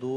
2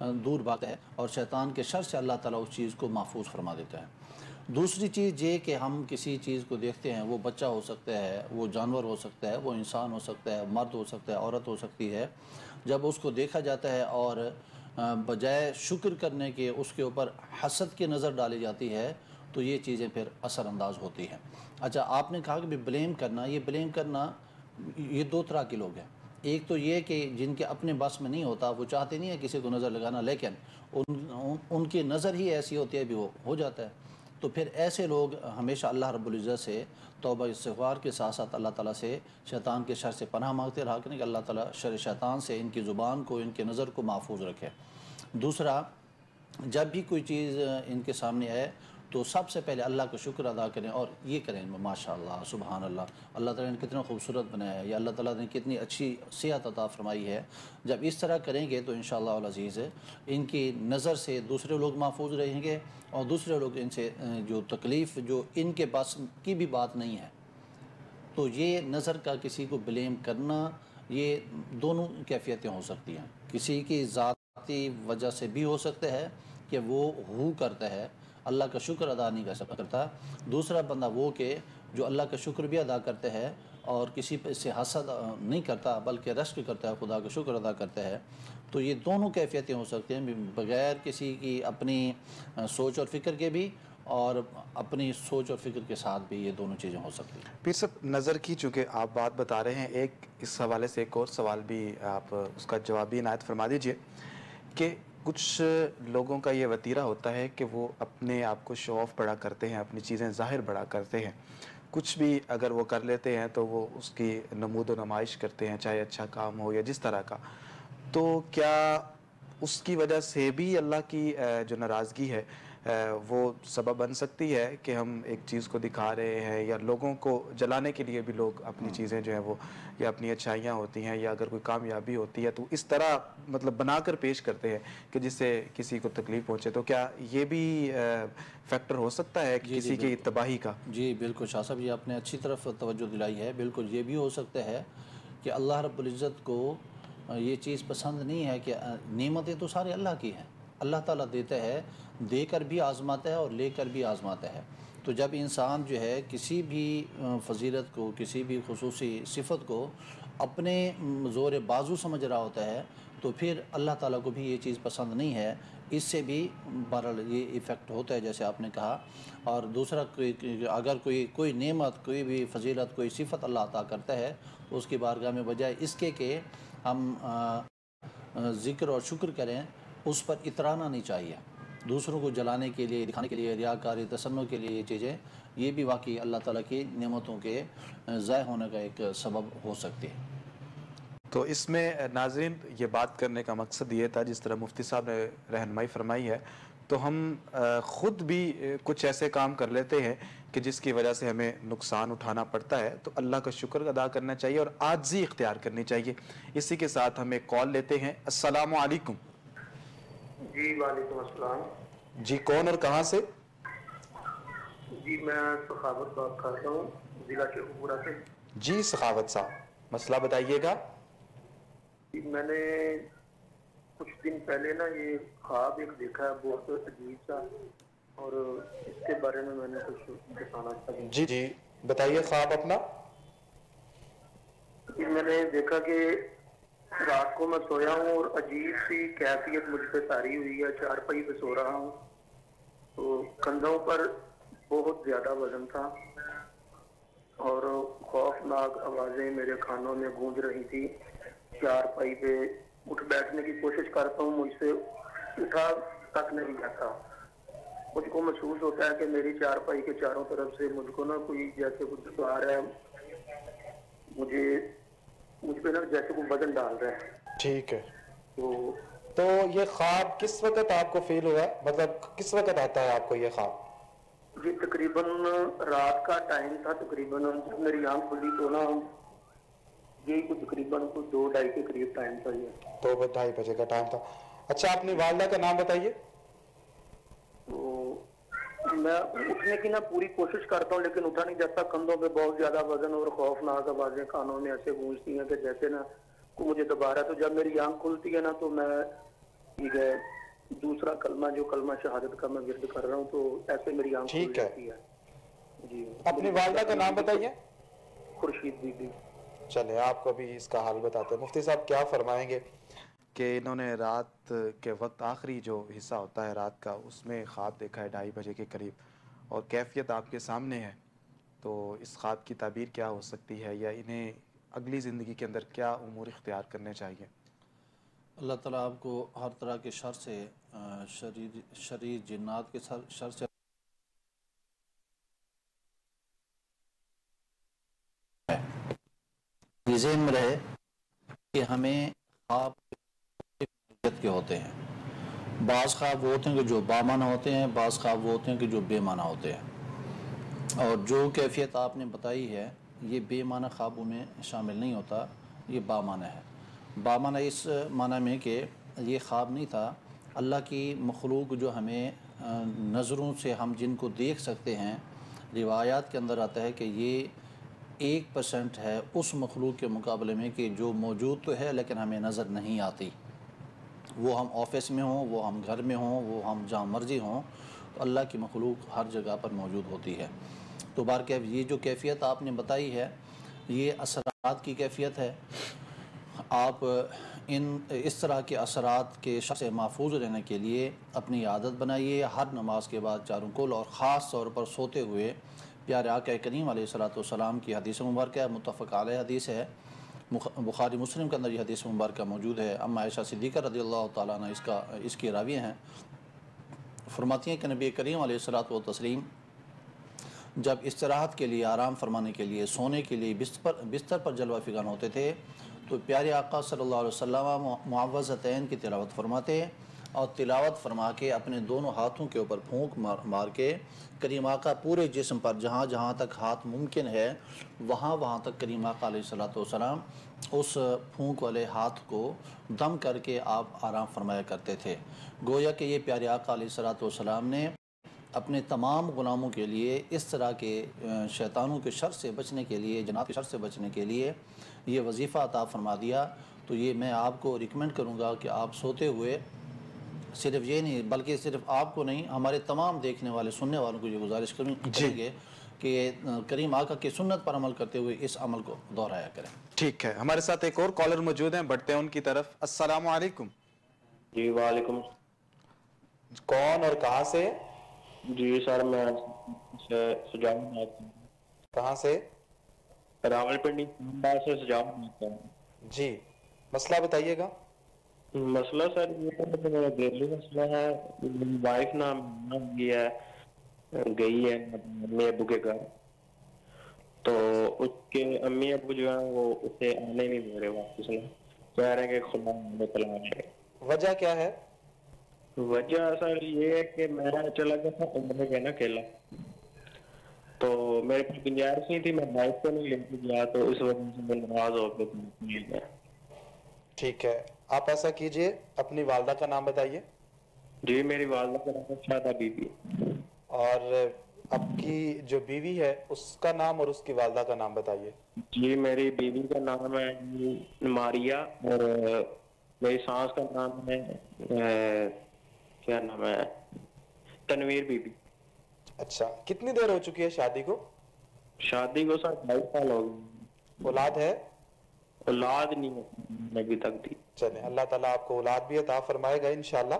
دور بھاگتا ہے اور شیطان کے شر سے اللہ تعالیٰ اس چیز کو محفوظ فرما دیتا ہے۔ دوسری چیز یہ کہ ہم کسی چیز کو دیکھتے ہیں، وہ بچہ ہو سکتا ہے، وہ جانور ہو سکتا ہے، وہ انسان ہو سکتا ہے، مرد ہو سکتا ہے، عورت ہو سکتی ہے، جب اس کو دیکھا جاتا ہے اور بجائے شکر کرنے کے اس کے اوپر حسد کی نظر ڈالی جاتی ہے تو یہ چیزیں پھر اثر انداز ہوتی ہیں۔ اچھا، آپ نے کہا کہ بلیم کرنا، یہ بلیم کرنا یہ دو طرح کے لوگ ہیں۔ ایک تو یہ کہ جن کے اپنے بس میں نہیں ہوتا، وہ چاہتے نہیں ہیں کسی کو نظر لگانا، لیکن ان کی نظر ہی ایسی ہوتی ہے بھی وہ ہو جاتا ہے۔ تو پھر ایسے لوگ ہمیشہ اللہ رب العزت سے توبہ استغفار کے ساتھ ساتھ اللہ تعالیٰ سے شیطان کے شر سے پناہ مانگتے رہا کریں کہ اللہ تعالیٰ شر شیطان سے ان کی زبان کو، ان کی نظر کو محفوظ رکھے۔ دوسرا، جب بھی کوئی چیز ان کے سامنے آئے تو سب سے پہلے اللہ کا شکر ادا کریں اور یہ کریں ماشاء اللہ، سبحان اللہ، اللہ تعالیٰ نے کتنا خوبصورت بنایا ہے، یا اللہ تعالیٰ نے کتنی اچھی صحت عطا فرمائی ہے۔ جب اس طرح کریں گے تو انشاءاللہ العزیز ان کی نظر سے دوسرے لوگ محفوظ رہیں گے اور دوسرے لوگ ان سے جو تکلیف جو ان کے پاس کی بھی بات نہیں ہے۔ تو یہ نظر کا کسی کو بلیم کرنا، یہ دونوں کیفیتیں ہو سکتی ہیں۔ کسی کی ذاتی وجہ سے بھی ہو سکتا ہے کہ وہ کرتا ہے، اللہ کا شکر ادا نہیں کر کرتا۔ دوسرا بندہ وہ کہ جو اللہ کا شکر بھی ادا کرتا ہے اور کسی پہ سے حسد نہیں کرتا بلکہ رشک کرتا ہے، خدا کا شکر ادا کرتا ہے۔ تو یہ دونوں کیفیتیں ہو سکتی ہیں، بغیر کسی کی اپنی سوچ اور فکر کے بھی اور اپنی سوچ اور فکر کے ساتھ بھی یہ دونوں چیزیں ہو سکتی ہیں۔ پیر صاحب، نظر کی چونکہ آپ بات بتا رہے ہیں، ایک اس حوالے سے ایک اور سوال بھی آپ اس کا جواب بھی عنایت فرما دیجئے کہ کچھ لوگوں کا یہ وتیرہ ہوتا ہے کہ وہ اپنے آپ کو شو آف بڑا کرتے ہیں، اپنی چیزیں ظاہر بڑا کرتے ہیں، کچھ بھی اگر وہ کر لیتے ہیں تو وہ اس کی نمود و نمائش کرتے ہیں، چاہے اچھا کام ہو یا جس طرح کا۔ تو کیا اس کی وجہ سے بھی اللہ کی جو ناراضگی ہے وہ سبب بن سکتی ہے کہ ہم ایک چیز کو دکھا رہے ہیں، یا لوگوں کو جلانے کے لیے بھی لوگ اپنی چیزیں جو ہیں وہ، یا اپنی اچھائیاں ہوتی ہیں یا اگر کوئی کامیابی ہوتی ہے تو اس طرح مطلب بنا کر پیش کرتے ہیں کہ جس سے کسی کو تکلیف پہنچے؟ تو کیا یہ بھی فیکٹر ہو سکتا ہے کہ کسی کی تباہی کا؟ جی بالکل شاہ صاحب، یہ آپ نے اچھی طرف توجہ دلائی ہے۔ بالکل یہ بھی ہو سکتا ہے کہ اللہ رب العزت کو یہ چیز پسند نہیں ہے کہ نعمتیں تو سارے اللہ کی ہیں، اللہ تعالیٰ دیتا ہے، دے کر بھی آزماتا ہے اور لے کر بھی آزماتا ہے۔ تو جب انسان جو ہے کسی بھی فضیلت کو، کسی بھی خصوصی صفت کو اپنے زور بازو سمجھ رہا ہوتا ہے تو پھر اللہ تعالیٰ کو بھی یہ چیز پسند نہیں ہے۔ اس سے بھی بہرحال یہ ایفیکٹ ہوتا ہے جیسے آپ نے کہا۔ اور دوسرا، اگر کوئی نعمت، کوئی بھی فضیلت، کوئی صفت اللہ عطا کرتا ہے تو اس کی بارگاہ میں بجائے اس کے کہ ہم ذکر اور شکر کریں، اس پر اترانا نہیں چاہیے۔ دوسروں کو جلانے کے لیے، دکھانے کے لیے، ریاکاری، تصنع کے لیے یہ چیزیں، یہ بھی واقعی اللہ تعالیٰ کی نعمتوں کے ضائع ہونے کا ایک سبب ہو سکتی ہے۔ تو اس میں ناظرین یہ بات کرنے کا مقصد یہ تھا، جس طرح مفتی صاحب نے رہنمائی فرمائی ہے، تو ہم خود بھی کچھ ایسے کام کر لیتے ہیں کہ جس کی وجہ سے ہمیں نقصان اٹھانا پڑتا ہے، تو اللہ کا شکر ادا کرنا چاہیے اور عاجزی اختیار کرنی چاہیے۔ اسی کے ساتھ ہم ایک کال لیتے ہیں۔ السلام علیکم۔ جی وعلیکم السلام۔ جی کون اور کہاں سے؟ جی میں سخاوت بات کر رہا ہوں، ضلع شیخ پورہ سے۔ جی سخاوت صاحب، مسئلہ بتائیے گا۔ جی میں نے کچھ دن پہلے نا یہ خواب ایک دیکھا ہے بہت عجیب سا، اور اس کے بارے میں نے کچھ بتانا چاہتا۔ جی جی بتائیے خواب اپنا۔ جی میں نے دیکھا کہ رات کو میں سویا ہوں اور عجیب سی کیفیت مجھ پہ طاری ہوئی ہے، چارپائی پہ سو رہا ہوں تو کندھوں پر بہت زیادہ وزن تھا اور خوفناک آوازیں میرے کانوں میں گونج رہی تھی۔ چارپائی پہ اٹھ بیٹھنے کی کوشش کرتا ہوں، مجھ سے اٹھا تک نہیں جاتا۔ مجھ کو محسوس ہوتا ہے کہ میری چارپائی کے چاروں طرف سے مجھ کو نا کوئی جیسے کچھ آ رہا ہے، مجھ پہ نا جیسے کوئی وزن ڈال رہا ہے۔ ٹھیک ہے، تو یہ خواب کس وقت آپ کو فیل ہوا؟ مطلب کس وقت آتا ہے آپ کو یہ خواب؟ یہ تقریباً رات کا ٹائم تھا، تقریباً جب میری آنکھ کھلی تو نا یہی کو تقریباً 2-2:30 کے قریب ٹائم تھا۔ یہ 2-2:30 بجے کا ٹائم تھا۔ اچھا اپنی والدہ کا نام بتائیے۔ تو میں اٹھنے کی نا پوری کوشش کرتا ہوں لیکن اٹھا نہیں جاتا، کندھوں پہ بہت زیادہ وزن اور خوفناک آوازیں کانوں میں ایسے گونجتی ہیں کہ جیسے نا کو مجھے دبا رہا ہے۔ تو جب میری آنکھ کھلتی ہے نا تو میں ٹھیک ہے، دوسرا کلمہ جو کلمہ شہادت کا میں ورد کر رہا ہوں تو ایسے میری آنکھ کھل ٹھیک ہے۔ جاتی ہے جی۔ اپنی والدہ کا نام بتائیے۔ خورشید بی بی۔ چلے آپ کو بھی اس کا حال بتاتے ہیں۔ مفتی صاحب کیا فرمائیں گے کہ انہوں نے رات کے وقت آخری جو حصہ ہوتا ہے رات کا اس میں خواب دیکھا ہے 2:30 بجے کے قریب، اور کیفیت آپ کے سامنے ہے، تو اس خواب کی تعبیر کیا ہو سکتی ہے، یا انہیں اگلی زندگی کے اندر کیا امور اختیار کرنے چاہیے؟ اللہ تعالیٰ آپ کو ہر طرح کے شر سے، شریر جنات کے شر سے یہ ذہن میں رہے کہ ہمیں خواب کے ہوتے ہیں۔ بعض خواب وہ ہوتے ہیں کہ جو بامعنی ہوتے ہیں، بعض خواب وہ ہوتے ہیں کہ جو بے معنی ہوتے ہیں، اور جو کیفیت آپ نے بتائی ہے یہ بے معنی خوابوں میں شامل نہیں ہوتا، یہ بامعنی ہے۔ بامعنی اس معنی میں کہ یہ خواب نہیں تھا، اللہ کی مخلوق جو ہمیں نظروں سے ہم جن کو دیکھ سکتے ہیں، روایات کے اندر آتا ہے کہ یہ 1% ہے اس مخلوق کے مقابلے میں کہ جو موجود تو ہے لیکن ہمیں نظر نہیں آتی۔ وہ ہم آفس میں ہوں، وہ ہم گھر میں ہوں، وہ ہم جہاں مرضی ہوں، تو اللہ کی مخلوق ہر جگہ پر موجود ہوتی ہے۔ تو بارکیف یہ جو کیفیت آپ نے بتائی ہے یہ اثرات کی کیفیت ہے۔ آپ اس طرح کے اثرات کے شر سے محفوظ رہنے کے لیے اپنی عادت بنائیے، ہر نماز کے بعد چاروں کل، اور خاص طور پر سوتے ہوئے پیارے آقا کریم علیہ السلام کی حدیث مبارکہ متفق علیہ حدیث ہے، بخاری مسلم کے اندر یہ حدیث مبارکہ موجود ہے۔ اما عائشہ صدیقہ رضی اللہ تعالیٰ عنہ اس کی راوی ہیں، فرماتی ہیں کہ نبی کریم علیہ السلام جب استراحت کے لیے، آرام فرمانے کے لیے، سونے کے لیے بستر پر جلوہ فغان ہوتے تھے تو پیارے آقا صلی اللہ علیہ وسلم معوذتین کی تلاوت فرماتے، اور تلاوت فرما کے اپنے دونوں ہاتھوں کے اوپر پھونک مار کے کریم آقا پورے جسم پر جہاں جہاں تک ہاتھ ممکن ہے وہاں تک کریم آقا علیہ السلام اس پھونک والے ہاتھ کو دم کر کے آپ آرام فرمایا کرتے تھے۔ گویا کہ یہ پیارے آقا علیہ السلام نے اپنے تمام غلاموں کے لیے اس طرح کے شیطانوں کے شر سے بچنے کے لیے، جنات کے شر سے بچنے کے لیے یہ وظیفہ عطا فرما دیا۔ تو یہ میں آپ کو ریکمینڈ کروں گا کہ آپ سوتے ہوئے صرف یہ نہیں بلکہ صرف آپ کو نہیں، ہمارے تمام دیکھنے والے سننے والوں کو یہ گزارش کریں گے کہ کریم آقا کی سنت پر عمل کرتے ہوئے اس عمل کو دہرایا کریں۔ ٹھیک ہے، ہمارے ساتھ ایک اور کالر موجود ہیں، بڑھتے ہیں ان کی طرف۔ السلام علیکم۔ جی وعلیکم۔ کون اور کہاں سے؟ جی سر میں سجاؤ کہاں سے؟ راول پنڈی سے سجاؤ۔ جی مسئلہ بتائیے گا۔ مسئلہ سر یہ ہے، میرا گھریلو مسئلہ ہے، میری وائف نا گئی ہے امی ابو کے گھر، تو اس کے امی ابو جو ہیں وہ اسے آنے نہیں دے رہے واپس، کہہ رہے ہیں کہ خدا ہمیں چلا جائے۔ وجہ کیا ہے؟ وجہ سر یہ ہے کہ میں چلا گیا تھا عمرے کے نا اکیلا، تو میرے پاس گنجائش نہیں تھی، میں وائف کو نہیں لے کے گیا، تو اس وجہ سے میں ناراض ہو کے۔ ٹھیک ہے، آپ ایسا کیجئے، اپنی والدہ کا نام بتائیے۔ جی میری والدہ کا نام شادہ بی بی۔ اور آپ کی جو بیوی ہے اس کا نام اور اس کی والدہ کا نام بتائیے۔ جی میری بیوی کا نام ہے ماریا، اور میری ساس کا نام ہے کیا نام ہے، تنویر بی بی۔ اچھا، کتنی دیر ہو چکی ہے شادی کو؟ شادی کو سر 2.5 سال ہو گئے۔ اولاد ہے؟ اولاد نہیں ہے ابھی تک دی۔ چلیں، اللہ تعالیٰ آپ کو اولاد بھی عطا فرمائے گا انشاءاللہ۔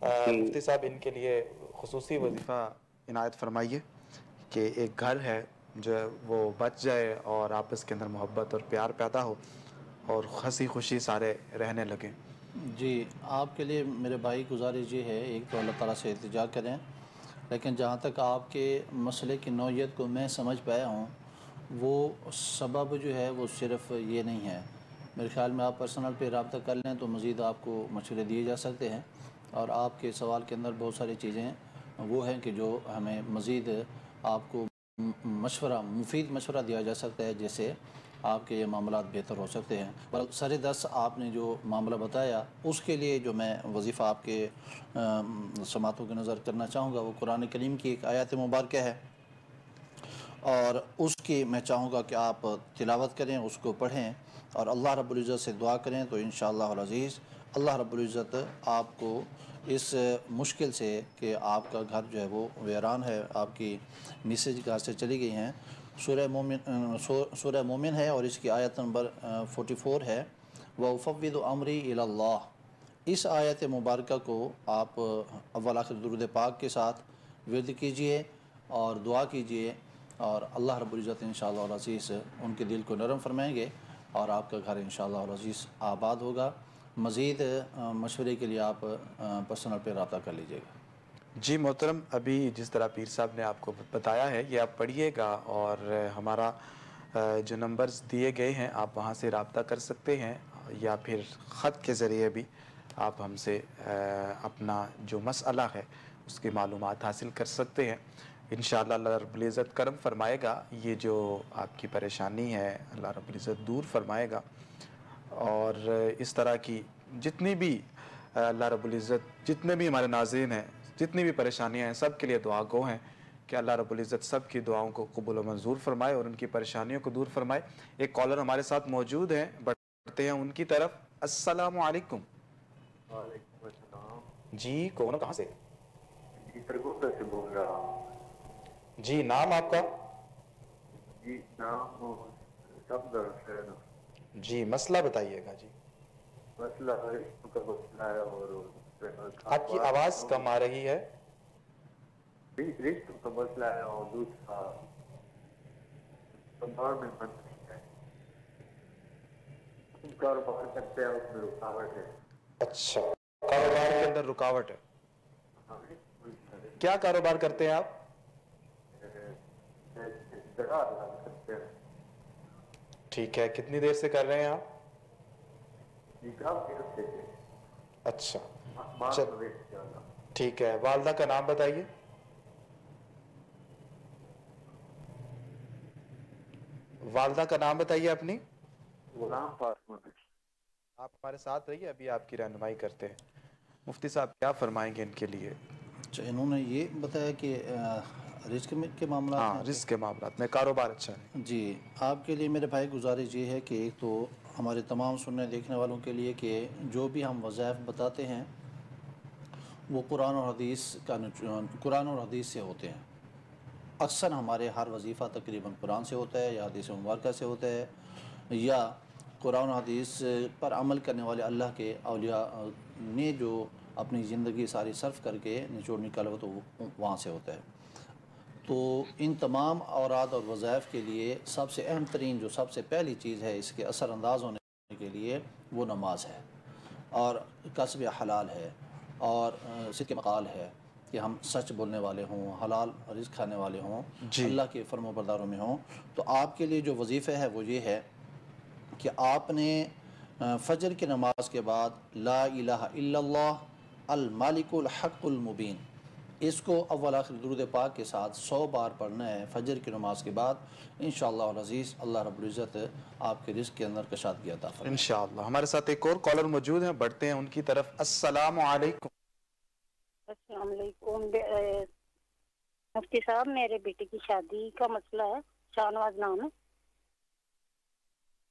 مفتی صاحب ان کے لیے خصوصی وظیفہ عنایت فرمائیے کہ ایک گھر ہے جو وہ بچ جائے اور آپس کے اندر محبت اور پیار پیدا ہو اور ہنسی خوشی سارے رہنے لگیں۔ جی آپ کے لیے میرے بھائی گزارش یہ ہے، ایک تو اللہ تعالیٰ سے التجا کریں، لیکن جہاں تک آپ کے مسئلے کی نوعیت کو میں سمجھ پایا ہوں، وہ سبب جو ہے وہ صرف یہ نہیں ہے۔ میرے خیال میں آپ پرسنل پہ رابطہ کر لیں تو مزید آپ کو مشورے دیے جا سکتے ہیں، اور آپ کے سوال کے اندر بہت ساری چیزیں وہ ہیں کہ جو ہمیں مزید آپ کو مفید مشورہ دیا جا سکتا ہے، جس سے آپ کے یہ معاملات بہتر ہو سکتے ہیں۔ پر سر دست آپ نے جو معاملہ بتایا اس کے لیے جو میں وظیفہ آپ کے سماعتوں کی نظر کرنا چاہوں گا وہ قرآن کریم کی ایک آیت مبارکہ ہے، اور اس کی میں چاہوں گا کہ آپ تلاوت کریں، اس کو پڑھیں اور اللہ رب العزت سے دعا کریں، تو انشاءاللہ العزیز اللہ رب العزت آپ کو اس مشکل سے کہ آپ کا گھر جو ہے وہ ویران ہے، آپ کی میسج گھر سے چلی گئی ہیں، سورہ مومن ہے اور اس کی آیت نمبر 44 ہے، وَأُفَوِّضُ أَمْرِي إِلَى اللَّهِ۔ اس آیت مبارکہ کو آپ اول آخر درود پاک کے ساتھ ورد کیجئے اور دعا کیجئے، اور اللہ رب العزت انشاءاللہ العزیز ان کے دل کو نرم فرمائیں گے اور آپ کا گھر انشاءاللہ العزیز آباد ہوگا۔ مزید مشورے کے لیے آپ پرسنل پہ رابطہ کر لیجئے گا۔ جی محترم، ابھی جس طرح پیر صاحب نے آپ کو بتایا ہے یہ آپ پڑھیے گا، اور ہمارا جو نمبرز دیے گئے ہیں آپ وہاں سے رابطہ کر سکتے ہیں، یا پھر خط کے ذریعے بھی آپ ہم سے اپنا جو مسئلہ ہے اس کی معلومات حاصل کر سکتے ہیں۔ انشاءاللہ اللہ رب العزت کرم فرمائے گا، یہ جو آپ کی پریشانی ہے اللہ رب العزت دور فرمائے گا، اور اس طرح کی جتنی بھی اللہ رب العزت جتنے بھی ہمارے ناظرین ہیں جتنی بھی پریشانیاں ہیں سب کے لیے دعا گو ہیں کہ اللہ رب العزت سب کی دعاؤں کو قبول و منظور فرمائے اور ان کی پریشانیوں کو دور فرمائے۔ ایک کالر ہمارے ساتھ موجود ہیں، بڑھتے ہیں ان کی طرف۔ السلام علیکم۔ وعلیکم السلام جی کون، کہاں سے؟ جی سرگودا سے بول رہا ہوں۔ جی نام آپ کا؟ جی نام صفدر حسین۔ جی مسئلہ بتائیے گا۔ جی مسئلہ رشتوں کا مسئلہ ہے، اور آپ کی آواز کم آ رہی ہے۔ رشتوں کا مسئلہ ہے، اور دوسرا کاروبار میں بند ہے، کاروبار کرتے ہیں اس میں رکاوٹ ہے۔ اچھا، کاروبار کے اندر رکاوٹ ہے۔ کیا کاروبار کرتے ہیں آپ؟ کرتے ہیں۔ ٹھیک ہے، کتنی دیر سے کر رہے ہیں آپ؟ اچھا ٹھیک ہے، والدہ کا نام بتائیے۔ والدہ کا نام بتائیے اپنی۔ غلام فاطمہ۔ آپ ہمارے ساتھ رہیے، ابھی آپ کی رہنمائی کرتے ہیں۔ مفتی صاحب کیا فرمائیں گے ان کے لیے؟ اچھا، انہوں نے یہ بتایا کہ رزق کے معاملات ہاں، رزق کے معاملات میں کاروبار اچھا ہے۔ جی، آپ کے لیے میرے بھائی گزارش یہ ہے کہ ایک تو ہمارے تمام سننے دیکھنے والوں کے لیے کہ جو بھی ہم وظائف بتاتے ہیں وہ قرآن اور حدیث سے ہوتے ہیں۔ اکثر ہمارے ہر وظیفہ تقریباً قرآن سے ہوتا ہے یا حدیث مبارکہ سے ہوتا ہے، یا قرآن و حدیث پر عمل کرنے والے اللہ کے اولیاء نے جو اپنی زندگی ساری صرف کر کے نچوڑ نکالا تو وہاں سے ہوتا ہے۔ تو ان تمام اوراد اور وظائف کے لیے سب سے اہم ترین جو سب سے پہلی چیز ہے اس کے اثر انداز ہونے کے لیے وہ نماز ہے، اور کسب حلال ہے، اور صدق مقال ہے کہ ہم سچ بولنے والے ہوں، حلال رزق کھانے والے ہوں، اللہ کے فرم و برداروں میں ہوں۔ تو آپ کے لیے جو وظیفہ ہے وہ یہ ہے کہ آپ نے فجر کی نماز کے بعد لا الہ الا اللہ المالک الحق المبین، اس کو اول آخر درود پاک کے ساتھ 100 بار پڑھنا ہے فجر کی نماز کے بعد۔ انشاءاللہ العزیز اللہ رب العزت آپ کے رزق کے اندر کشادگی عطا فرمائے انشاءاللہ۔ ہمارے ساتھ ایک اور کالر موجود ہیں، بڑھتے ہیں ان کی طرف۔ السلام علیکم۔ السلام علیکم مفتی صاحب، میرے بیٹے کی شادی کا مسئلہ ہے، شاہنواز نام ہے۔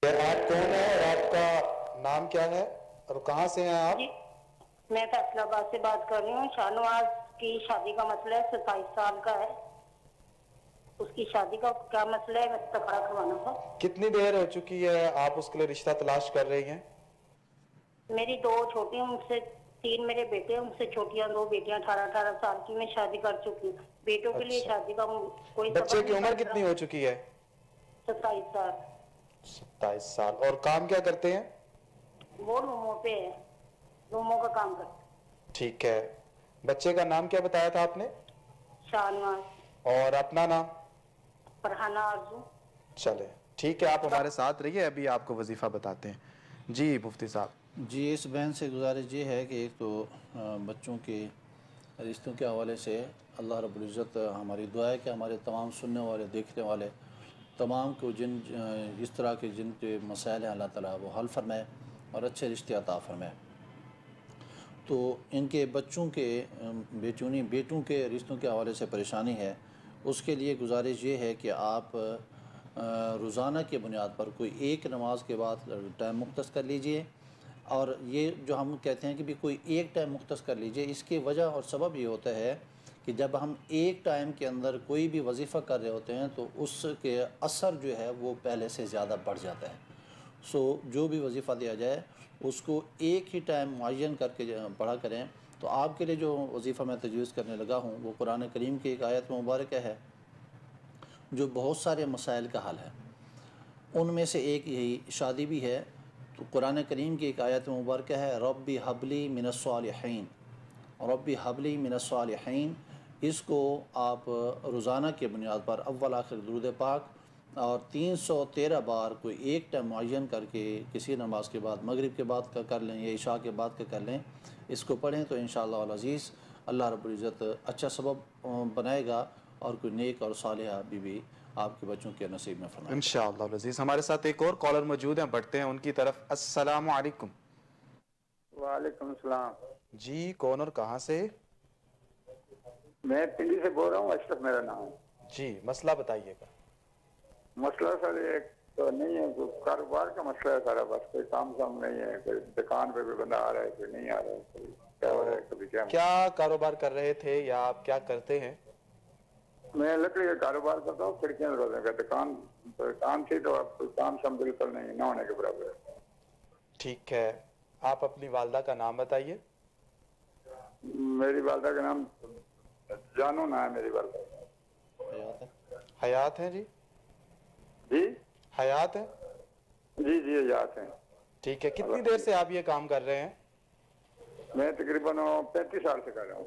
آپ کون ہیں اور آپ کا نام کیا ہے اور کہاں سے ہیں آپ؟ جی میں فیصلہ آباد سے بات کر رہی ہوں۔ شاہنواز کی شادی کا مسئلہ ہے، 27 سال کا ہے، اس کی شادی کا کیا مسئلہ ہے، تقرا کروانا تھا۔ کتنی دیر ہو چکی ہے آپ اس کے لیے رشتہ تلاش کر رہی ہیں؟ میری 2 چھوٹی ان سے 3 میرے بیٹے ہیں، ان سے چھوٹیاں 2 بیٹیاں 18 سال کی، میں شادی کر چکی ہوں۔ بیٹوں کے لیے شادی کا کوئی بچے کی عمر کتنی ہو چکی ہے؟ 27 سال۔ 27 سال۔ اور کام کیا کرتے ہیں؟ وہ روموں پہ ہے، روموں کا کام کرتے ہیں۔ ٹھیک ہے، بچے کا نام کیا بتایا تھا آپ نے؟ شاہنواز۔ اور اپنا نام؟ فرحانہ آرزو۔ چلے ٹھیک ہے، آپ ہمارے ساتھ رہیے، ابھی آپ کو وظیفہ بتاتے ہیں۔ جی مفتی صاحب۔ جی، اس بہن سے گزارش یہ ہے کہ ایک تو بچوں کے رشتوں کے حوالے سے اللہ رب العزت ہماری دعا ہے کہ ہمارے تمام سننے والے دیکھنے والے تمام کو جن اس طرح کے جن کے مسائل ہیں اللہ تعالیٰ وہ حل فرمائے اور اچھے رشتے عطا فرمائے۔ تو ان کے بچوں کے بیٹوں کے رشتوں کے حوالے سے پریشانی ہے، اس کے لیے گزارش یہ ہے کہ آپ روزانہ کے بنیاد پر کوئی ایک نماز کے بعد ٹائم مختص کر لیجئے، اور یہ جو ہم کہتے ہیں کہ بھی کوئی ایک ٹائم مختص کر لیجئے، اس کی وجہ اور سبب یہ ہوتا ہے کہ جب ہم ایک ٹائم کے اندر کوئی بھی وظیفہ کر رہے ہوتے ہیں تو اس کے اثر جو ہے وہ پہلے سے زیادہ بڑھ جاتا ہے. سو جو بھی وظیفہ دیا جائے اس کو ایک ہی ٹائم معین کر کے پڑھا کریں. تو آپ کے لیے جو وظیفہ میں تجویز کرنے لگا ہوں وہ قرآن کریم کی ایک آیت مبارکہ ہے جو بہت سارے مسائل کا حل ہے. ان میں سے ایک یہی شادی بھی ہے. تو قرآن کریم کی ایک آیت مبارکہ ہے ربی حبلی من الصالحین، ربی حبلی من الصالحین. اس کو آپ روزانہ کے بنیاد پر اول آخر درود پاک اور 313 بار کوئی ایک ٹائم معین کر کے کسی نماز کے بعد، مغرب کے بعد کا کر لیں یا عشاء کے بعد کا کر لیں، اس کو پڑھیں تو انشاءاللہ العزیز اللہ رب العزت اچھا سبب بنائے گا اور کوئی نیک اور صالحہ بیوی آپ کے بچوں کے نصیب میں فرمائے. انشاءاللہ العزیز. ہمارے ساتھ ایک اور کالر موجود ہیں، بڑھتے ہیں ان کی طرف. السلام علیکم. وعلیکم السلام. جی کون اور کہاں سے؟ میں پنڈی سے بول رہا ہوں، اشرف میرا نام ہے. جی مسئلہ بتائیے گا. مسئلہ سر ایک تو نہیں ہے، کاروبار کا مسئلہ ہے سارا، بس کوئی کام نہیں ہے. کوئی دکان پہ کوئی بندہ آ رہا ہے، کوئی نہیں آ رہا ہے، کوئی کیا ہو رہا ہے، کبھی کیا کاروبار کر رہے تھے یا آپ کیا کرتے ہیں؟ میں لکڑی کا کاروبار کرتا ہوں، کھڑکیاں دروازے کا. دکان تھی تو اب کوئی کام شام بالکل نہیں، نہ ہونے کے برابر ہے. ٹھیک ہے، آپ اپنی والدہ کا نام بتائیے. میری والدہ کا نام جانو نام ہے. میری والدہ حیات ہیں؟ جی جی حیات ہیں. جی جی یاد ہیں. ٹھیک ہے، کتنی دیر سے آپ یہ کام کر رہے ہیں؟ میں تقریباً 35 سال سے کر رہا ہوں.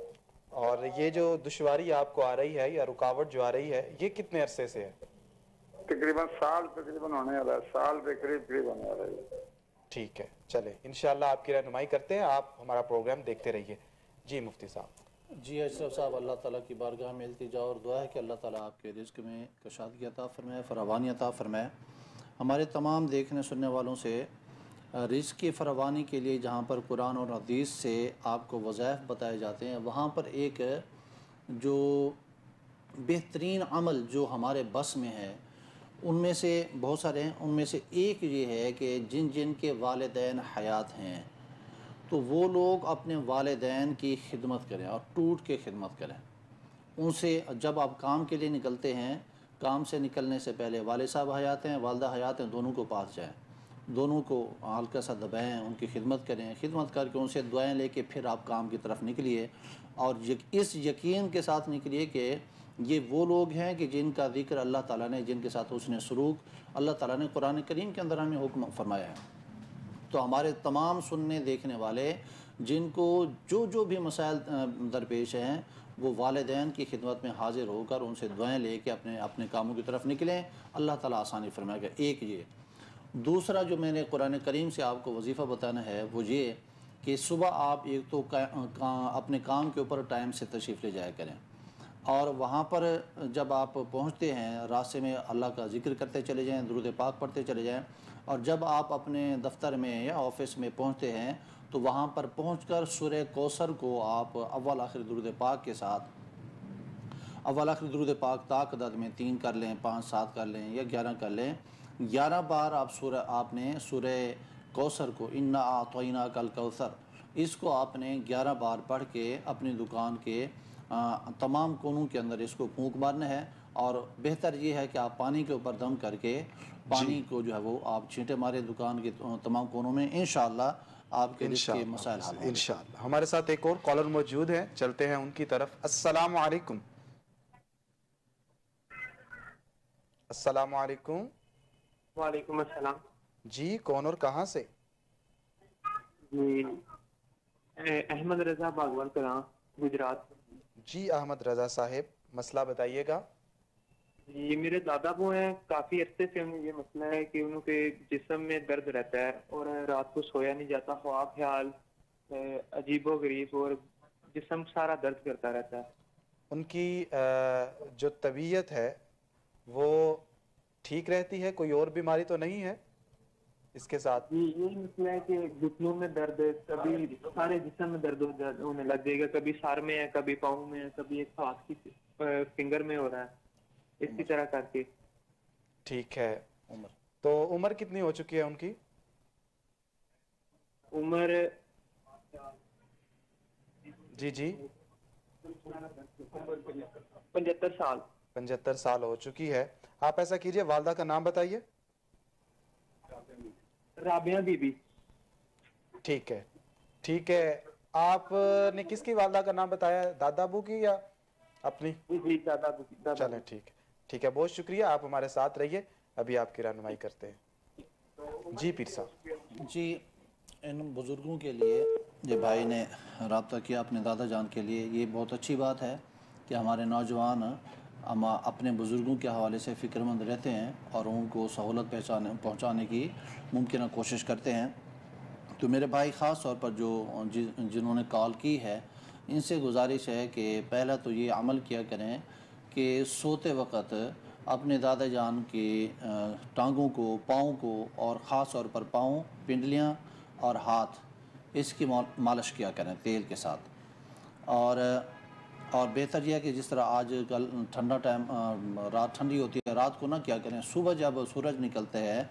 اور یہ جو دشواری آپ کو آ رہی ہے یا رکاوٹ جو آ رہی ہے یہ کتنے عرصے سے ہے؟ تقریباً سال تقریباً ہونے والا ہے، سال کے قریب ہونے والا ہے. ٹھیک ہے، چلے انشاءاللہ آپ کی رہنمائی کرتے ہیں، آپ ہمارا پروگرام دیکھتے رہیے. جی مفتی صاحب. جی اشرف صاحب، اللہ تعالیٰ کی بارگاہ میں التجا اور دعا ہے کہ اللہ تعالیٰ آپ کے رزق میں کشادگی عطا فرمائے، فراوانی عطا فرمائے. ہمارے تمام دیکھنے سننے والوں سے رزق کی فراوانی کے لیے جہاں پر قرآن اور حدیث سے آپ کو وظائف بتائے جاتے ہیں، وہاں پر ایک جو بہترین عمل جو ہمارے بس میں ہے ان میں سے بہت سارے ہیں. ان میں سے ایک یہ ہے کہ جن کے والدین حیات ہیں تو وہ لوگ اپنے والدین کی خدمت کریں اور ٹوٹ کے خدمت کریں. ان سے جب آپ کام کے لیے نکلتے ہیں، کام سے نکلنے سے پہلے والد صاحب حیات ہیں، والدہ حیات ہیں، دونوں کو پاس جائیں، دونوں کو ہلکا سا دبائیں، ان کی خدمت کریں، خدمت کر کے ان سے دعائیں لے کے پھر آپ کام کی طرف نکلیے. اور اس یقین کے ساتھ نکلیے کہ یہ وہ لوگ ہیں کہ جن کا ذکر اللہ تعالیٰ نے، جن کے ساتھ حسن سلوک اللہ تعالیٰ نے قرآن کریم کے اندر ہمیں حکم فرمایا ہے. تو ہمارے تمام سننے دیکھنے والے جن کو جو بھی مسائل درپیش ہیں وہ والدین کی خدمت میں حاضر ہو کر ان سے دعائیں لے کے اپنے کاموں کی طرف نکلیں، اللہ تعالیٰ آسانی فرمائے گا. ایک یہ. دوسرا جو میں نے قرآن کریم سے آپ کو وظیفہ بتانا ہے وہ یہ کہ صبح آپ ایک تو اپنے کام کے اوپر ٹائم سے تشریف لے جایا کریں، اور وہاں پر جب آپ پہنچتے ہیں راستے میں اللہ کا ذکر کرتے چلے جائیں، درود پاک پڑھتے چلے جائیں. اور جب آپ اپنے دفتر میں یا آفس میں پہنچتے ہیں تو وہاں پر پہنچ کر سورہ کوثر کو آپ اول آخر درود پاک کے ساتھ اول آخر درود پاک طاق عدد میں 3 کر لیں، 5 7 کر لیں یا 11 کر لیں. 11 بار آپ نے سورہ کوثر کو انا اعطیناک الکوثر اس کو آپ نے 11 بار پڑھ کے اپنی دکان کے تمام کونوں کے اندر اس کو پھونک مارنا ہے. اور بہتر یہ ہے کہ آپ پانی کے اوپر دم کر کے پانی کو جو ہے وہ آپ چھینٹے مارے دکان کے تمام کونوں میں. انشاءاللہ آپ کے رزق کے مسائل حل ہوں گے. انشاءاللہ. ہمارے ساتھ ایک اور کالر موجود ہیں، چلتے ہیں ان کی طرف. السلام علیکم. السلام علیکم. وعلیکم السلام. جی کون اور کہاں سے؟ جی احمد رضا باغوال کلاں، گجرات. جی احمد رضا صاحب، مسئلہ بتائیے گا. یہ میرے دادا وہ ہیں، کافی عرصے سے انہیں یہ مسئلہ ہے کہ انہوں کے جسم میں درد رہتا ہے اور رات کو سویا نہیں جاتا، خواب خیال عجیب و غریب اور جسم سارا درد کرتا رہتا ہے. ان کی جو طبیعت ہے وہ ٹھیک رہتی ہے؟ کوئی اور بیماری تو نہیں ہے اس کے ساتھ؟ یہی مسئلہ ہے کہ گھٹنوں میں درد، کبھی سارے جسم میں درد ہونے لگ جائے گا، کبھی سر میں ہے، کبھی پاؤں میں ہے، کبھی ایک ہاتھ کی فنگر میں ہو رہا ہے، اسی طرح کر کے. ٹھیک ہے. تو عمر کتنی ہو چکی ہے ان کی؟ عمر جی جی 75 سال. 75 سال ہو چکی ہے. آپ ایسا کیجئے والدہ کا نام بتائیے. رابعہ بی بی. ٹھیک ہے ٹھیک ہے. آپ نے کس کی والدہ کا نام بتایا, دادا ابو کی یا اپنی؟ جی دادا ابو کی. چلیں ٹھیک ہے ٹھیک ہے, بہت شکریہ, آپ ہمارے ساتھ رہیے, ابھی آپ کی رہنمائی کرتے ہیں. جی پیر صاحب. جی ان بزرگوں کے لیے یہ بھائی نے رابطہ کیا اپنے دادا جان کے لیے, یہ بہت اچھی بات ہے کہ ہمارے نوجوان اپنے بزرگوں کے حوالے سے فکر مند رہتے ہیں اور ان کو سہولت پہنچانے کی ممکنہ کوشش کرتے ہیں. تو میرے بھائی خاص طور پر جو جنہوں نے کال کی ہے, ان سے گزارش ہے کہ پہلا تو یہ عمل کیا کریں کہ سوتے وقت اپنے دادا جان کے ٹانگوں کو, پاؤں کو, اور خاص طور پر پاؤں, پنڈلیاں اور ہاتھ, اس کی مالش کیا کریں تیل کے ساتھ. اور بہتر یہ ہے کہ جس طرح آج کل ٹھنڈا ٹائم, رات ٹھنڈی ہوتی ہے, رات کو نہ کیا کریں, صبح جب سورج نکلتے ہیں,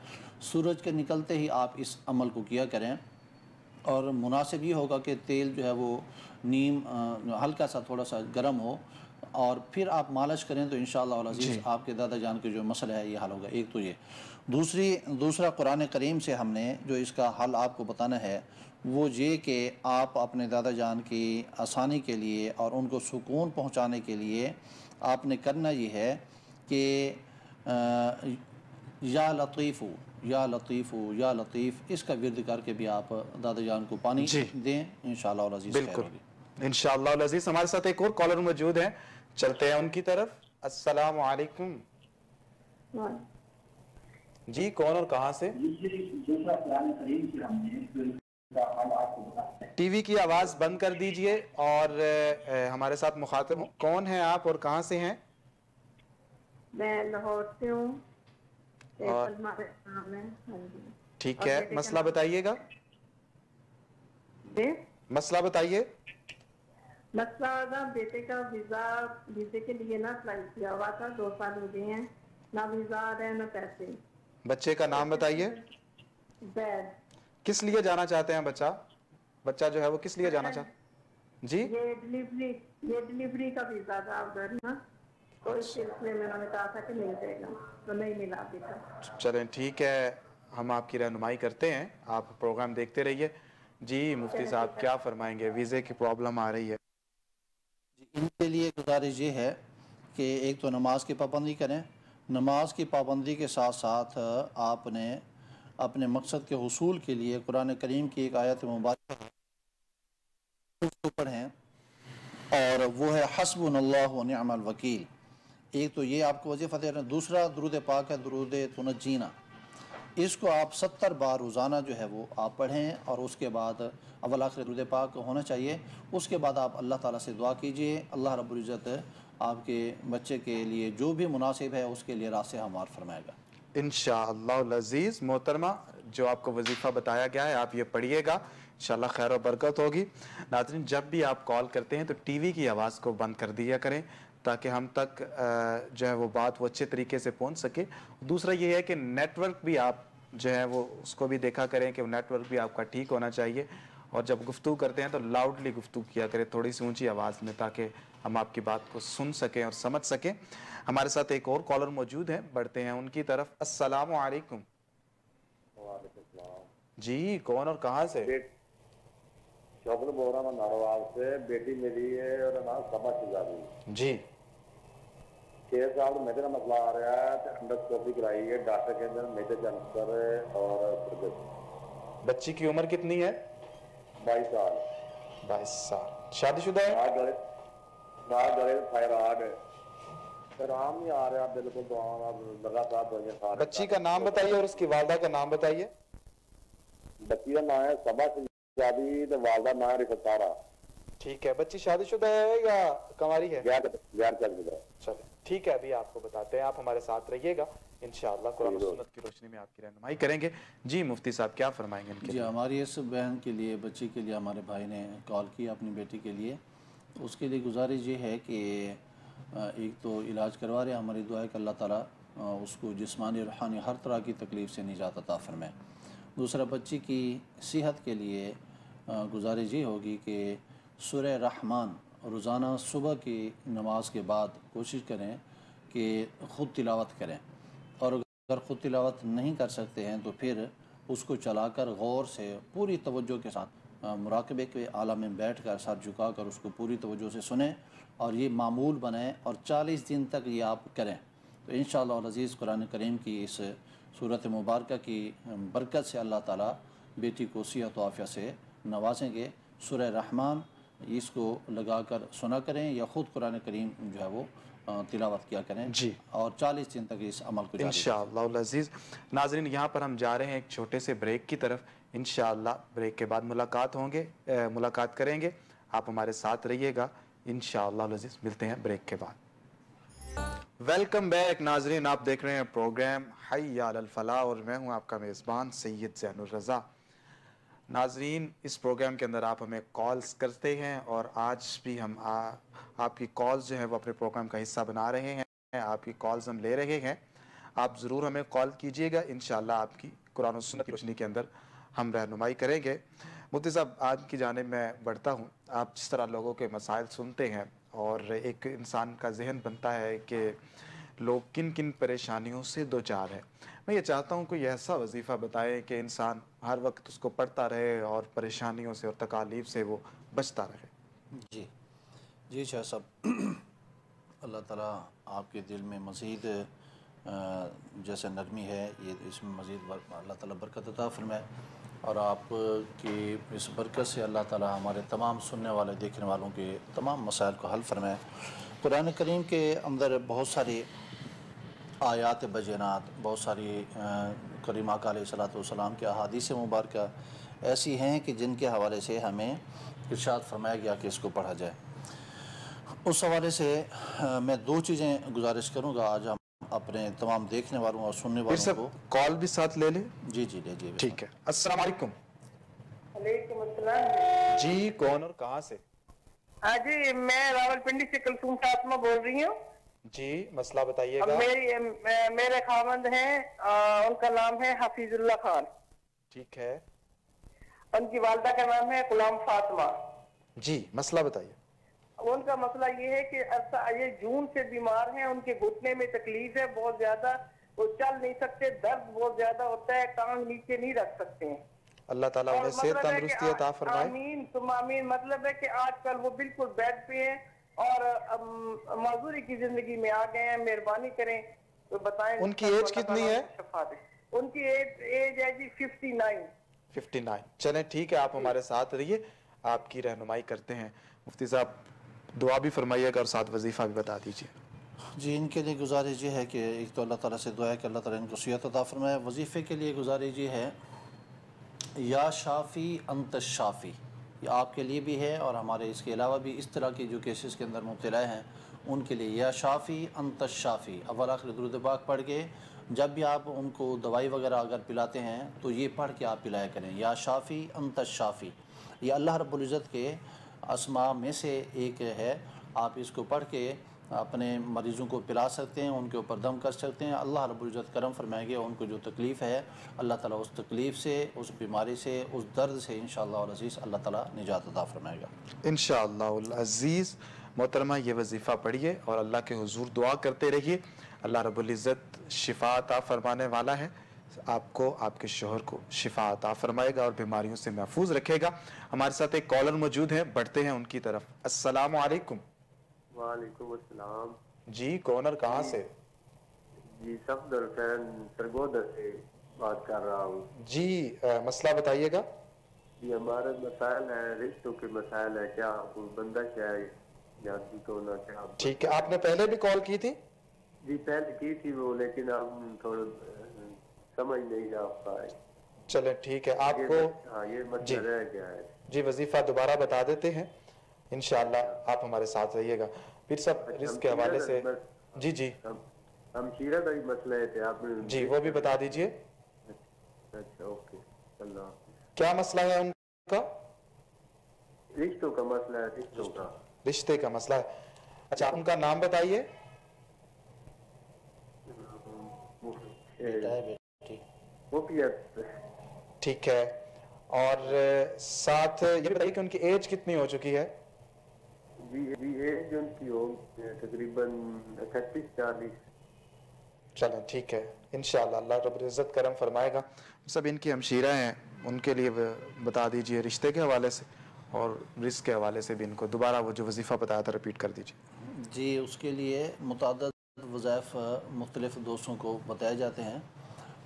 سورج کے نکلتے ہی آپ اس عمل کو کیا کریں. اور مناسب یہ ہوگا کہ تیل جو ہے وہ ہلکا سا تھوڑا سا گرم ہو, اور پھر آپ مالش کریں تو انشاءاللہ العزیز آپ کے دادا جان کے جو مسئلہ ہے یہ حل ہوگا. ایک تو یہ. دوسرا قرآن کریم سے ہم نے جو اس کا حل آپ کو بتانا ہے وہ یہ کہ آپ اپنے دادا جان کی آسانی کے لیے اور ان کو سکون پہنچانے کے لیے آپ نے کرنا یہ ہے کہ یا لطیف یا لطیف یا لطیف, اس کا ورد کر کے بھی آپ دادا جان کو پانی دیں, انشاءاللہ العزیز خیر ہوگی. انشاءاللہ العزیز. ہمارے ساتھ ایک اور کالر موجود ہیں, چلتے ہیں ان کی طرف. السلام علیکم. جی کون اور کہاں سے؟ ٹی وی کی آواز بند کر دیجئے, اور ہمارے ساتھ مخاطب کون ہیں آپ اور کہاں سے ہیں؟ میں لاہور سے ہوں. ٹھیک ہے, مسئلہ بتائیے گا. مسئلہ بتائیے. مسئلہ بیٹے کا ویزے کے لیے نہ اپلائی کیا ہوا تھا, 2 سال ہو گئے ہیں, نہ ویزا آ رہا ہے نہ پیسے. بچے کا نام بتائیے. زید. کس لیے جانا چاہتے ہیں بچہ جو ہے وہ کس لیے جانا چاہتا؟ جی یہ ڈلیوری کا ویزا تھا ادھر نا, تو اس سلسلے میں انہوں نے کہا تھا کہ مل جائے گا, تو نہیں ملا ابھی تک. چلیں ٹھیک ہے, ہم آپ کی رہنمائی کرتے ہیں, آپ پروگرام دیکھتے رہیے. جی مفتی صاحب کیا فرمائیں گے, ویزے کی پرابلم آ رہی ہے. ان کے لیے گزارش یہ ہے کہ ایک تو نماز کی پابندی کریں. نماز کی پابندی کے ساتھ ساتھ آپ نے اپنے مقصد کے حصول کے لیے قرآن کریم کی ایک آیت مبارکہ اس کو پڑھیں, اور وہ ہے حسبنا اللہ و نعم الوکیل. ایک تو یہ آپ کو وظیفہ دے رہے ہیں. دوسرا درود پاک ہے, درود تنجینا. اس کو آپ 70 بار روزانہ جو ہے وہ آپ پڑھیں, اور اس کے بعد اول آخر درود پاک ہونا چاہیے. اس کے بعد آپ اللہ تعالیٰ سے دعا کیجئے, اللہ رب العزت آپ کے بچے کے لیے جو بھی مناسب ہے اس کے لیے راستے ہموار فرمائے گا انشاءاللہ العزیز. محترمہ جو آپ کو وظیفہ بتایا گیا ہے آپ یہ پڑھیے گا, انشاءاللہ خیر و برکت ہوگی. ناظرین جب بھی آپ کال کرتے ہیں تو ٹی وی کی آواز کو بند کر دیا کریں تاکہ ہم تک جو ہے وہ بات وہ اچھے طریقے سے پہنچ سکے. دوسرا یہ ہے کہ نیٹ ورک بھی آپ جو ہے وہ اس کو بھی دیکھا کریں کہ نیٹ ورک بھی آپ کا ٹھیک ہونا چاہیے, اور جب گفتگو کرتے ہیں تو لاؤڈلی گفتگو کیا کریں, تھوڑی سی اونچی آواز میں, تاکہ ہم آپ کی بات کو سن سکیں اور سمجھ سکیں. ہمارے ساتھ ایک اور کالر موجود ہیں, بڑھتے ہیں ان کی طرف. السلام علیکم. وعلیکم السلام. جی کون اور کہاں سے؟ شوکت بول رہا ہوں ناروال سے. بیٹی میری ہے اور نام سبا شہزادی. جی 6 سال میرے کا مسئلہ آ رہا ہے, انڈوسکوپی کرائی ہے ڈاکٹر کے اندر, میرے کینسر اور بچی کی عمر کتنی ہے؟ 22 سال. 22 سال. شادی شدہ ہے؟ گلے تھائرائڈ آرام نہیں آ رہا بالکل, تو لگاتار دوائیاں کھا رہے. بچی کا نام بتائیے اور اس کی والدہ کا نام بتائیے. بچی کا نام ہے سبا شہزادی, تو والدہ نام ہے رفت طاہرہ. ٹھیک ہے. بچی شادی شدہ ہے یا کنواری ہے؟ غیر شادی شدہ. چلیں ٹھیک ہے, ابھی آپ کو بتاتے ہیں, آپ ہمارے ساتھ رہیے گا, انشاءاللہ قرآن و سنت کی روشنی میں آپ کی رہنمائی کریں گے. جی مفتی صاحب کیا فرمائیں گے ان کے جی ہماری اس بہن کے لیے, بچی کے لیے ہمارے بھائی نے کال کی اپنی بیٹی کے لیے. اس کے لیے گزارش یہ ہے کہ ایک تو علاج کروا رہے ہیں, ہماری دعا ہے کہ اللہ تعالیٰ اس کو جسمانی روحانی ہر طرح کی تکلیف سے نجات عطا فرمائے. دوسرا بچی کی صحت کے لیے گزارش یہ ہوگی کہ سورہ رحمان روزانہ صبح کی نماز کے بعد کوشش کریں کہ خود تلاوت کریں، اور اگر خود تلاوت نہیں کر سکتے ہیں تو پھر اس کو چلا کر غور سے پوری توجہ کے ساتھ مراقبے کے عالم میں بیٹھ کر سر جھکا کر اس کو پوری توجہ سے سنیں، اور یہ معمول بنائیں اور 40 دن تک یہ آپ کریں تو انشاءاللہ العزیز قرآن کریم کی اس صورت مبارکہ کی برکت سے اللہ تعالیٰ بیٹی کو صحت و عافیت سے نوازیں گے۔ سورہ رحمان اس کو لگا کر سنا کریں یا خود قرآن کریم جو ہے وہ تلاوت کیا کریں جی، اور 40 دن تک اس عمل کو جاری رکھیں۔ انشاءاللہ العزیز۔ ناظرین یہاں پر ہم جا رہے ہیں ایک چھوٹے سے بریک کی طرف، انشاءاللہ بریک کے بعد ملاقات کریں گے، آپ ہمارے ساتھ رہیے گا انشاءاللہ العزیز۔ ملتے ہیں بریک کے بعد۔ ویلکم بیک ناظرین، آپ دیکھ رہے ہیں پروگرام حی علی الفلاح اور میں ہوں آپ کا میزبان سید زین الرضا۔ ناظرین اس پروگرام کے اندر آپ ہمیں کالز کرتے ہیں اور آج بھی ہم آپ کی کالز جو ہیں وہ اپنے پروگرام کا حصہ بنا رہے ہیں، آپ کی کالز ہم لے رہے ہیں، آپ ضرور ہمیں کال کیجئے گا، انشاءاللہ آپ کی قرآن و سنت کی روشنی کے اندر ہم رہنمائی کریں گے۔ مفتی صاحب آج کی جانب میں بڑھتا ہوں، آپ جس طرح لوگوں کے مسائل سنتے ہیں اور ایک انسان کا ذہن بنتا ہے کہ لوگ کن کن پریشانیوں سے دوچار ہیں، میں یہ چاہتا ہوں کوئی ایسا وظیفہ بتائیں کہ انسان ہر وقت اس کو پڑھتا رہے اور پریشانیوں سے اور تکالیف سے وہ بچتا رہے۔ جی شاہ صاحب، اللہ تعالیٰ آپ کے دل میں مزید جیسے نرمی ہے یہ اس میں مزید اللہ تعالیٰ برکت عطا فرمائے، اور آپ کی اس برکت سے اللہ تعالیٰ ہمارے تمام سننے والے دیکھنے والوں کے تمام مسائل کو حل فرمائے۔ قرآن کریم کے اندر بہت ساری آیات بجنات، بہت ساری کریم آقا علیہ الصلوۃ والسلام کے احادیث مبارکہ ایسی ہیں کہ جن کے حوالے سے ہمیں ارشاد فرمایا گیا کہ اس کو پڑھا جائے۔ اس حوالے سے میں 2 چیزیں گزارش کروں گا آج ہم اپنے تمام دیکھنے والوں اور سننے والوں کو۔ کال بھی ساتھ لے لیں؟ جی لیجیے۔ ٹھیک ہے، السلام علیکم۔ وعلیکم السلام جی کون اور کہاں سے؟ ہاں جی، میں راولپنڈی سے کلثوم فاطمہ بول رہی ہوں۔ جی مسئلہ بتائیے گا۔ میرے خاوند ہیں، ان کا نام ہے حفیظ اللہ خان۔ ٹھیک ہے۔ ان کی والدہ کا نام ہے غلام فاطمہ۔ جی مسئلہ بتائیے۔ ان کا مسئلہ یہ ہے کہ یہ جون سے بیمار ہیں، ان کے گھٹنے میں تکلیف ہے بہت زیادہ، وہ چل نہیں سکتے، درد بہت زیادہ ہوتا ہے، ٹانگ نیچے نہیں رکھ سکتے ہیں۔ اللہ تعالیٰ انہیں صحت تندرستی عطا فرمائے۔ آمین ثم آمین۔ مطلب ہے کہ آج کل وہ بالکل بیڈ پہ ہیں اور معذوری کی زندگی میں آ گئے ہیں، مہربانی کریں تو بتائیں۔ ان کی ایج کتنی ہے؟ ان کی ایج ہے جی 59۔ چلیں ٹھیک ہے، آپ ہمارے ساتھ رہیے، آپ کی رہنمائی کرتے ہیں۔ مفتی صاحب دعا بھی فرمائیے گا اور ساتھ وظیفہ بھی بتا دیجیے۔ جی ان کے لیے گزارش یہ ہے کہ ایک تو اللہ تعالیٰ سے دعا ہے کہ اللہ تعالیٰ ان کو صحت عطا فرمائے۔ وظیفے کے لیے گزارش یہ ہے یا شافی انت الشافی، یہ آپ کے لیے بھی ہے اور ہمارے اس کے علاوہ بھی اس طرح کی جو کیسز کے اندر مبتلا ہیں ان کے لیے یا شافی انت الشافی، اول آخر درود پاک پڑھ کے جب بھی آپ ان کو دوائی وغیرہ اگر پلاتے ہیں تو یہ پڑھ کے آپ پلایا کریں، یا شافی انت الشافی۔ یہ اللہ رب العزت کے اسماء میں سے ایک ہے، آپ اس کو پڑھ کے اپنے مریضوں کو پلا سکتے ہیں، ان کے اوپر دم کر سکتے ہیں، اللہ رب العزت کرم فرمائیں گے، ان کو جو تکلیف ہے اللہ تعالیٰ اس تکلیف سے، اس بیماری سے، اس درد سے انشاءاللہ العزیز اللہ تعالیٰ نجات عطا فرمائے گا انشاءاللہ العزیز۔ محترمہ یہ وظیفہ پڑھیے اور اللہ کے حضور دعا کرتے رہیے، اللہ رب العزت شفا عطا فرمانے والا ہے، آپ کو آپ کے شوہر کو شفا عطا فرمائے گا اور بیماریوں سے محفوظ رکھے گا۔ ہمارے ساتھ ایک کالر موجود ہیں، بڑھتے ہیں ان کی طرف۔ السلام علیکم۔ وعلیکم السلام۔ جی کون اور کہاں سے؟ جی صفدر حسین سرگودر سے بات کر رہا ہوں۔ جی مسئلہ بتائیے گا۔ جی ہمارے مسائل ہیں، رشتوں کے مسائل ہے، کیا کوئی بندہ کیا ہے یا ہونا کیا؟ ٹھیک ہے، آپ نے پہلے بھی کال کی تھی؟ جی پہلے کی تھی وہ، لیکن ہم تھوڑا سمجھ نہیں آ پائے۔ چلیں ٹھیک ہے، آپ کو ہاں یہ مسئلہ رہ گیا ہے۔ جی وظیفہ دوبارہ بتا دیتے ہیں، انشاءاللہ آپ ہمارے ساتھ رہیے گا۔ پھر سب رزق کے حوالے سے جی ہم شیرہ کا بھی مسئلہ ہے آپ نے جی وہ بھی بتا دیجئے۔ اچھا اوکے، اللہ حافظ۔ کیا مسئلہ ہے ان کا؟ رشتوں کا مسئلہ ہے، رشتوں کا، رشتے کا مسئلہ ہے۔ اچھا ان کا نام بتائیے۔ ٹھیک ہے. اور ساتھ یہ بتائیے کہ ان کی ایج کتنی ہو چکی ہے؟ جی ایج ان کی ہو تقریباً 38-40. چلو ٹھیک ہے، انشاءاللہ اللہ رب العزت کرم فرمائے گا. سب ان کی ہمشیرہ ہیں، ان کے لیے بتا دیجئے رشتے کے حوالے سے اور رزق کے حوالے سے بھی ان کو دوبارہ وہ جو وظیفہ بتایا تھا ریپیٹ کر دیجئے. جی اس کے لیے متعدد وظائف مختلف دوستوں کو بتائے جاتے ہیں.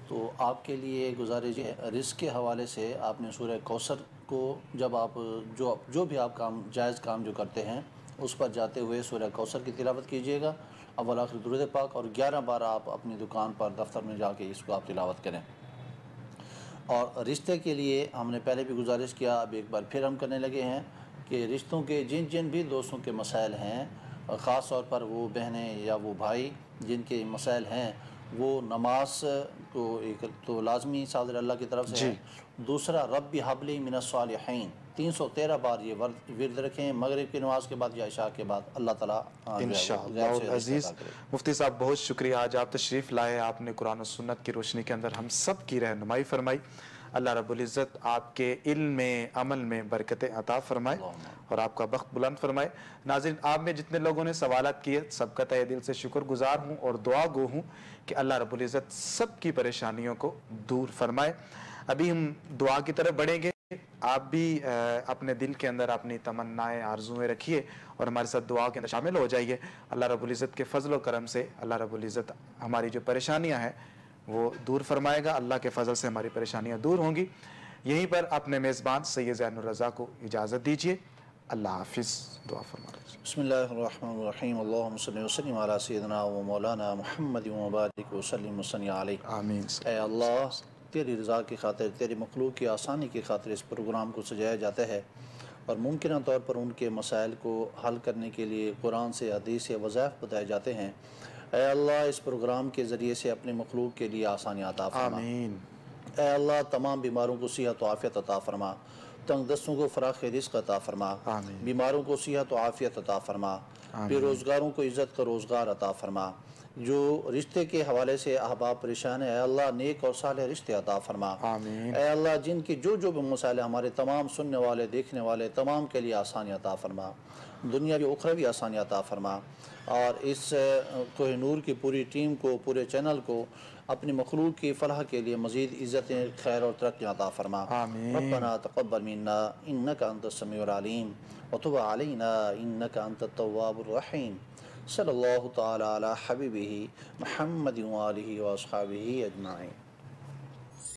تو آپ کے لیے گزارش ہے رزق کے حوالے سے آپ نے سورہ کوثر کو جب آپ جو بھی آپ کام جائز کام جو کرتے ہیں اس پر جاتے ہوئے سورہ کوثر کی تلاوت کیجئے گا. اول آخر درود پاک، اور 11 بار آپ اپنی دکان پر دفتر میں جا کے اس کو آپ تلاوت کریں. اور رشتے کے لیے ہم نے پہلے بھی گزارش کیا، اب ایک بار پھر ہم کرنے لگے ہیں کہ رشتوں کے جن بھی دوستوں کے مسائل ہیں، خاص طور پر وہ بہنیں یا وہ بھائی جن کے مسائل ہیں، وہ نماز کو ایک تو لازمی صادر اللہ کی طرف سے ہے. دوسرا رب حبلی من الصالحین 313 بار یہ ورد رکھیں مغرب کی نماز کے بعد یا عشاء کے بعد. اللہ تعالیٰ انشاءاللہ. عزیز مفتی صاحب بہت شکریہ، آج آپ تشریف لائے، آپ نے قرآن و سنت کی روشنی کے اندر ہم سب کی رہنمائی فرمائی. اللہ رب العزت آپ کے علم میں عمل میں برکتیں عطا فرمائے اور آپ کا بخت بلند فرمائے. ناظرین، آپ میں جتنے لوگوں نے سوالات کیے سب کا تہہ دل سے شکر گزار ہوں اور دعا گو ہوں کہ اللہ رب العزت سب کی پریشانیوں کو دور فرمائے. ابھی ہم دعا کی طرف بڑھیں گے. آپ بھی اپنے دل کے اندر اپنی تمنائیں آرزویں رکھیے اور ہمارے ساتھ دعا کے اندر شامل ہو جائیے. اللہ رب العزت کے فضل و کرم سے اللہ رب العزت ہماری جو پریشانیاں ہیں وہ دور فرمائے گا. اللہ کے فضل سے ہماری پریشانیاں دور ہوں گی. یہیں پر اپنے میزبان سید زین الرضا کو اجازت دیجیے. اللہ حافظ. دعا فرمائے. بسم اللہ الرحمن الرحیم. اللہم صلی وسلم علی سیدنا و مولانا محمد و بارک وسلم وسلم علیہ. آمین. اے اللہ، تیری رضا کی خاطر، تیری مخلوق کی آسانی کی خاطر اس پروگرام کو سجایا جاتا ہے اور ممکنہ طور پر ان کے مسائل کو حل کرنے کے لیے قرآن سے حدیث سے وظائف بتائے جاتے ہیں. اے اللہ، اس پروگرام کے ذریعے سے اپنے مخلوق کے لیے آسانی عطا فرما. آمین. اے اللہ، تمام بیماروں کو صحت و عافیت عطا فرما. تنگ دستوں کو فراخ رزق عطا فرما. آمین. بیماروں کو صحت و عافیت عطا فرما. بے روزگاروں کو عزت کا روزگار عطا فرما. جو رشتے کے حوالے سے احباب پریشان ہیں، اے اللہ نیک اور صالح رشتے عطا فرما. آمین. اے اللہ، جن کی جو بھی مسائل ہیں، ہمارے تمام سننے والے دیکھنے والے تمام کے لیے آسانی عطا فرما. دنیا کی اخروی آسانی عطا فرما. اور اس کوہ نور کی پوری ٹیم کو، پورے چینل کو اپنی مخلوق کی فلاح کے لیے مزید عزتیں، خیر اور ترقی عطا فرما. آمین. ربنا تقبل منا انک انت السمیع العلیم وتب علینا انک انت التواب الرحیم. صلی اللہ تعالی علی حبیبہ محمد و آلہ و اصحابہ اجمعین.